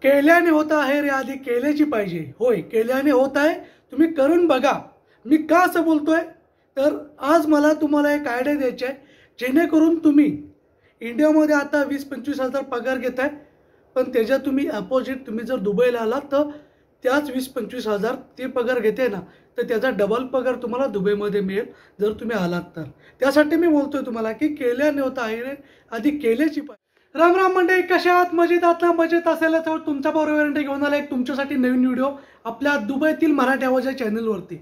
केल्याने होत आहे रे, आधी केल्याची पाहिजे. होय, केल्याने होत आहे. तुम्ही करून बघा. मी का असं बोलतोय, तर आज मला तुम्हाला एक आयडिया द्यायची आहे, जेणेकरून तुम्ही इंडियामध्ये आता 20-25 हजार पगार घेताय, पण त्याच्यात तुम्ही अपोजिट तुम्ही जर दुबईला आलात तर त्याच 20-25 हजार ते पगार घेते ना, तर त्याचा डबल पगार तुम्हाला दुबईमध्ये मिळेल जर तुम्ही आलात तर. त्यासाठी मी बोलतोय तुम्हाला की केल्याने होत आहे रे, आधी केल्याची पाहिजे. राम राम मंडळी, कशा आहात? मजेत आहात ना? मजेत असेल तर तुमच्या बरोबर घेऊन आला एक तुमच्यासाठी नवीन व्हिडिओ आपल्या दुबईतील मराठी आवाज या चॅनलवरती.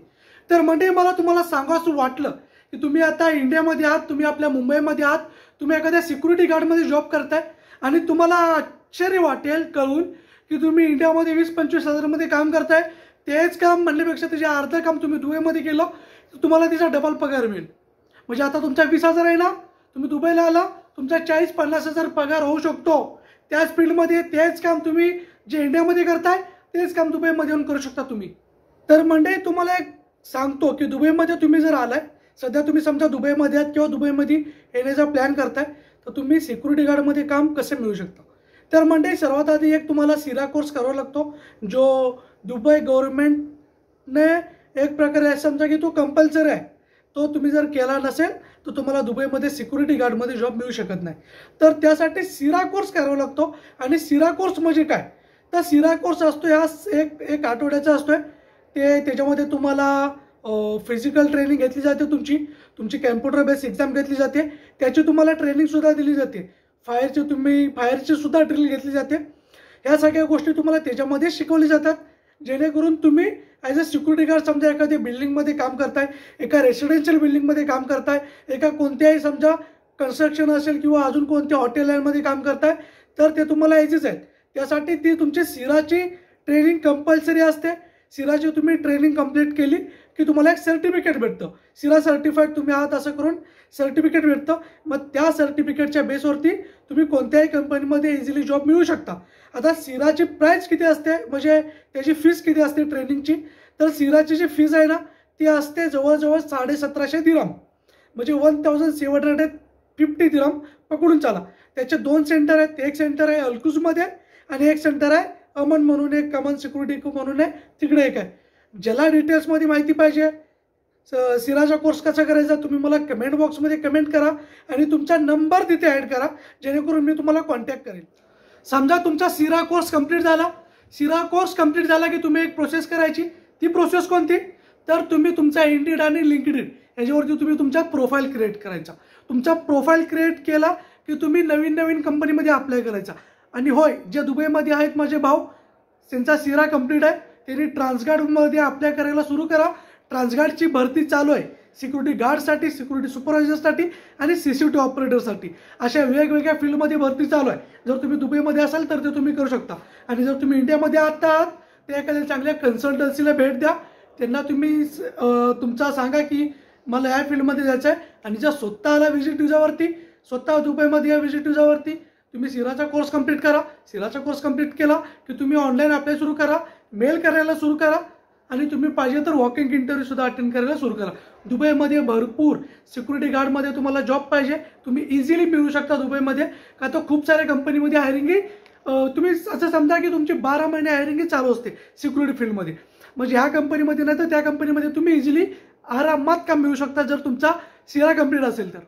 तर मंडळी, मला तुम्हाला सांगावंसं वाटलं की तुम्ही आता इंडियामध्ये आहात, तुम्ही आपल्या मुंबईमध्ये आहात, तुम्ही एखाद्या सिक्युरिटी गार्डमध्ये जॉब करताय आणि तुम्हाला आश्चर्य वाटेल कळून की तुम्ही इंडियामध्ये 20-25 हजारमध्ये काम करताय. तेच काम म्हणण्यापेक्षा त्याचे अर्ध काम तुम्ही दुबईमध्ये केलं तर तुम्हाला त्याचा डबल पगार मिळेल. म्हणजे आता तुमचा 20,000 आहे ना, तुम्ही दुबईला आला, तुमचा 40-50 हजार पगार होऊ शकतो. त्याच फील्डमध्ये तेच काम तुम्ही जे इंडियामध्ये करताय तेच काम दुबईमध्ये येऊन करू शकता तुम्ही. तर मंडळी, तुम्हाला एक सांगतो की दुबईमध्ये तुम्ही जर आलाय, सध्या तुम्ही समजा दुबईमध्ये आहात किंवा दुबईमध्ये येण्याचा प्लॅन करताय, तर तुम्ही सिक्युरिटी गार्डमध्ये काम कसं मिळू शकता. तर मंडळी, सर्वात आधी एक तुम्हाला सिरा कोर्स करावा लागतो, जो दुबई गव्हर्नमेंटने एक प्रकारे समजा की तो कंपल्सरी आहे. तो तुम्ही जर केला नसेल तर तुम्हाला दुबईमध्ये सिक्युरिटी गार्डमध्ये जॉब मिळू शकत नाही. तर त्यासाठी सिरा कोर्स करावा लागतो. आणि सिरा कोर्स म्हणजे काय, तर सिरा कोर्स असतो ह्या एक आठवड्याचा असतोय. त्याच्यामध्ये तुम्हाला फिजिकल ट्रेनिंग घेतली जाते, तुमची कॅम्प्युटर बेस एक्झाम घेतली जाते, त्याची तुम्हाला ट्रेनिंगसुद्धा दिली जाते. फायरची सुद्धा ड्रिल घेतली जाते. ह्या सगळ्या गोष्टी तुम्हाला त्याच्यामध्ये शिकवली जातात, जेणेकरून तुम्ही ॲज अ सिक्युरिटी गार्ड समजा एखाद्या बिल्डिंगमध्ये काम करताय, एका रेसिडेन्शियल बिल्डिंगमध्ये काम करताय, एका कोणत्याही समजा कन्स्ट्रक्शन असेल किंवा अजून कोणत्या हॉटेलमध्ये काम करताय, तर ते तुम्हाला यायचीच आहेत. त्यासाठी ती तुमची सिराची ट्रेनिंग कंपल्सरी असते. सिराची तुम्ही ट्रेनिंग कंप्लीट केली की तुम्हाला एक सर्टिफिकेट भेटतं. सिरा सर्टिफाईड तुम्ही आहात असं करून सर्टिफिकेट भेटतं. मग त्या सर्टिफिकेटच्या बेसवरती तुम्ही कोणत्याही कंपनीमध्ये इझिली जॉब मिळू शकता. आता सिराची प्राईस किती असते, म्हणजे त्याची फीस किती असते ट्रेनिंगची, तर सिराची जी फीस आहे ना, ती असते जवळजवळ 1750 दिरहम, म्हणजे 1750 दिरहम पकडून चाला. त्याचे 2 सेंटर आहेत. एक सेंटर आहे अल्कुजमध्ये आणि एक सेंटर आहे अमन म्हणून, एक कमन सिक्युरिटी म्हणून आहे, तिकडे एक आहे. ज्याला डिटेल्समध्ये माहिती पाहिजे सिराचा कोर्स कसा करायचा, तुम्ही मला कमेंट बॉक्समध्ये कमेंट करा आणि तुमचा नंबर तिथे ॲड करा, जेणेकरून मी तुम्हाला कॉन्टॅक्ट करेन. समजा तुमचा सिरा कोर्स कंप्लीट झाला. सिरा कोर्स कंप्लीट झाला की तुम्ही एक प्रोसेस करायची. ती प्रोसेस कोणती, तर तुम्ही तुमचा इंडिड आणि लिंक्डइन याच्यावरती तुम्ही तुमचा प्रोफाईल क्रिएट करायचा. तुमचा प्रोफाईल क्रिएट केला की तुम्ही नवीन कंपनीमध्ये अप्लाय करायचा. आणि होय, जे दुबईमध्ये आहेत माझे भाऊ, त्यांचा सिरा कंप्लीट आहे, त्यांनी ट्रान्सगार्डमध्ये अप्लाय करायला सुरू करा. ट्रान्सगार्डची भरती चालू आहे सिक्युरिटी गार्डसाठी, सिक्युरिटी सुपरवायझरसाठी आणि CCTV ऑपरेटरसाठी. अशा वेगवेगळ्या फील्डमध्ये भरती चालू आहे. जर तुम्ही दुबईमध्ये असाल तर ते तुम्ही करू शकता. आणि जर तुम्ही इंडियामध्ये आहात तर एखाद्या चांगल्या कन्सल्टन्सीला भेट द्या. त्यांना तुम्ही तुमचा सांगा की मला या फील्डमध्ये जायचं आहे. आणि जर स्वतः आला व्हिजिट विजावरती, स्वतः दुबईमध्ये या व्हिजिट विजावरती, तुम्ही सिराचा कोर्स कंप्लीट करा. सिराचा कोर्स कंप्लीट केला की तुम्ही ऑनलाईन अप्लाय सुरू करा, मेल करायला सुरू करा आणि तुम्ही पाहिजे तर वॉकिंग इंटरव्ह्यू सुद्धा अटेंड करायला सुरू करा. दुबईमध्ये भरपूर सिक्युरिटी गार्डमध्ये तुम्हाला जॉब पाहिजे, तुम्ही इझिली मिळू शकता दुबईमध्ये. का तर खूप साऱ्या कंपनीमध्ये हायरिंग तुम्ही असं समजा की तुमची 12 महिने हायरिंग चालू असते सिक्युरिटी फील्डमध्ये. म्हणजे ह्या कंपनीमध्ये नाही तर त्या कंपनीमध्ये तुम्ही इझिली आरामात काम मिळू शकता जर तुमचा सिरा कंप्लीट असेल तर.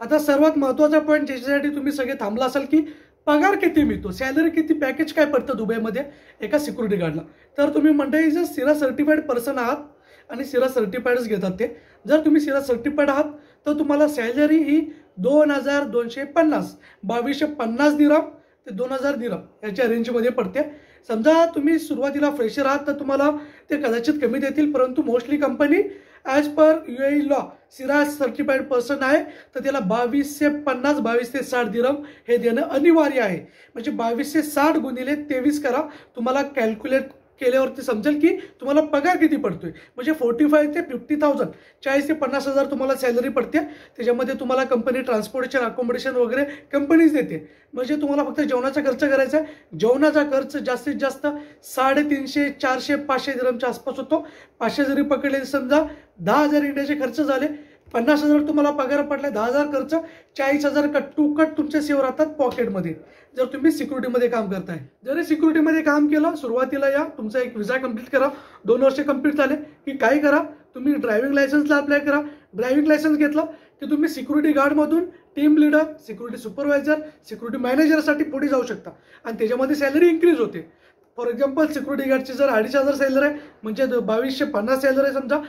आता सर्वात महत्त्वाचा पॉईंट ज्याच्यासाठी तुम्ही सगळे थांबला असाल की पगार किती मिळतो, सॅलरी किती, पॅकेज काय पडतं दुबईमध्ये एका सिक्युरिटी गार्डला. तर तुम्ही मंडळी जर सिरा सर्टिफाईड पर्सन आहात आणि सिरा सर्टिफाईडच घेतात ते, जर तुम्ही सिरा सर्टिफाईड आहात तर तुम्हाला सॅलरी ही 2250 2250 दिरहम ते 2000 दिरहम याच्या रेंजमध्ये पडते. समजा तुम्ही सुरुवातीला फ्रेशर आहात तर तुम्हाला ते कदाचित कमी देतील, परंतु mostly company as per UAE law सिरा सर्टिफाईड पर्सन आहे तर त्याला 2250 22 ते 60 दिरहम हे देणं अनिवार्य आहे. म्हणजे 2260 गुणिले 23 करा, तुम्हाला कॅल्क्युलेट केल्यावरती समजेल की तुम्हाला पगार किती पडतोय. म्हणजे 45 ते 50,000 40 ते 50 हजार तुम्हाला सॅलरी पडते. त्याच्यामध्ये तुम्हाला कंपनी ट्रान्सपोर्टेशन अकोमोडेशन वगैरे कंपनीज देते. म्हणजे तुम्हाला फक्त जेवणाचा खर्च करायचा आहे. जेवणाचा खर्च जास्तीत जास्त 350 400 500 दिरहमच्या आसपास होतो. 500 जरी पकडले समजा 10,000 इंडियाचे खर्च झाले. 50,000 तुम्हाला पगार पडला, 10,000 खर्च, 40,000 कट टू कट तुमचे सेव्ह राहतात पॉकेटमध्ये, जर तुम्ही सिक्युरिटीमध्ये काम करताय. जरी सिक्युरिटीमध्ये काम केलं, सुरुवातीला या तुमचा एक विजा कंप्लीट करा. 2 वर्ष कंप्लीट झाले की काय करा, तुम्ही ड्रायव्हिंग लायसन्सला अप्लाय करा. ड्रायव्हिंग लायसन्स घेतलं की तुम्ही सिक्युरिटी गार्डमधून team leader, security supervisor, security मॅनेजरसाठी पुढे जाऊ शकता आणि त्याच्यामध्ये सॅलरी इन्क्रीज होते. फॉर एक्झाम्पल सिक्युरिटी गार्डची जर 2,500 सॅलरी आहे, म्हणजे 2,250 सॅलरी आहे समजा,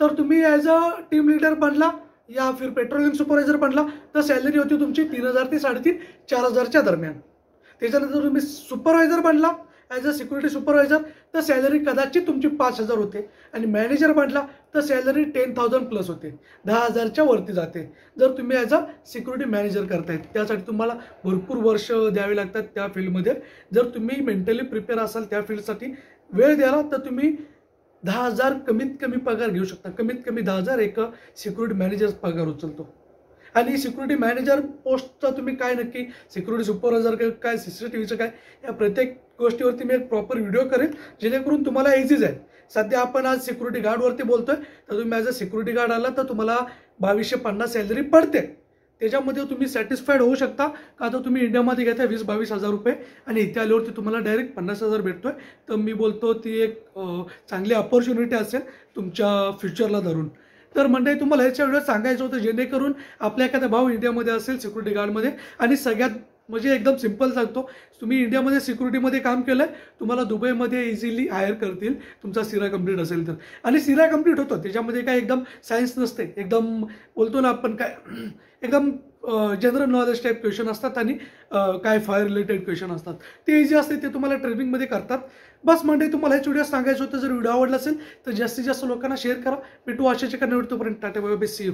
तर तुम्ही ॲज अ टीम लीडर बनला या फिर पेट्रोलिंग सुपरवायझर बनला तर सॅलरी होती तुमची 3,000 ते 3,500 4,000च्या दरम्यान. त्याच्यानंतर तुम्ही सुपरवायझर बनला ॲज अ सिक्युरिटी सुपरवायझर तर सॅलरी कदाचित तुमची 5,000 होते आणि मॅनेजर बनला तर सॅलरी 10,000 प्लस होते, 10,000च्या वरती जाते जर तुम्ही ॲज अ सिक्युरिटी मॅनेजर करतायत. त्यासाठी तुम्हाला भरपूर वर्ष द्यावे लागतात त्या फील्डमध्ये. जर तुम्ही मेंटली प्रिपेअर असाल त्या फील्डसाठी, वेळ द्याला, तर तुम्ही 10,000 कमीत कमी पगार घेऊ शकता. कमीत कमी 10,000 एक सिक्युरिटी मॅनेजर पगार उचलतो. आणि सिक्युरिटी मॅनेजर पोस्टचा तुम्ही काय नक्की, सिक्युरिटी सुपरवायझर काय, CCTVचं काय, या प्रत्येक गोष्टीवरती मी एक प्रॉपर व्हिडिओ करेन जेणेकरून तुम्हाला इझी जाईल. सध्या आपण आज सिक्युरिटी गार्डवरती बोलतोय, तर तुम्ही ॲज अ सिक्युरिटी गार्ड आला तर तुम्हाला 2,250 सॅलरी पडते. त्याच्यामध्ये तुम्ही सॅटिस्फाईड होऊ शकता का, तर तुम्ही इंडियामध्ये घेताय 20-22 रुपये आणि इथे आल्यावरती तुम्हाला डायरेक्ट 50,000 भेटतोय. तर मी बोलतो ती एक चांगली अपॉर्च्युनिटी असेल तुमच्या फ्युचरला धरून. तर मंडळी तुम्हाला ह्याच्या व्हिडिओ सांगायचं होतं जेणेकरून आपल्या एखादा भाऊ इंडियामध्ये असेल सिक्युरिटी गार्डमध्ये, आणि सगळ्यात म्हणजे एकदम सिम्पल सांगतो, तुम्ही इंडियामध्ये सिक्युरिटीमध्ये काम केलं तुम्हाला दुबईमध्ये इझिली हायर करतील तुमचा सिरा कंप्लीट असेल तर. आणि सिरा कंप्लीट होतो त्याच्यामध्ये काय एकदम सायन्स नसते, एकदम बोलतो ना आपण काय एकदम जनरल नॉलेज टाईप क्वेश्चन असतात आणि काय फायर रिलेटेड क्वेश्चन असतात, ते इझी असते, ते तुम्हाला ट्रेनिंगमध्ये करतात. बस म्हणजे तुम्हाला हे व्हिडिओ सांगायचं होतं. जर व्हिडिओ आवडला असेल तर जास्तीत जास्त लोकांना शेअर करा. भेटू आशाच्या करण्यावर, तोपर्यंत tata bye bye, see you.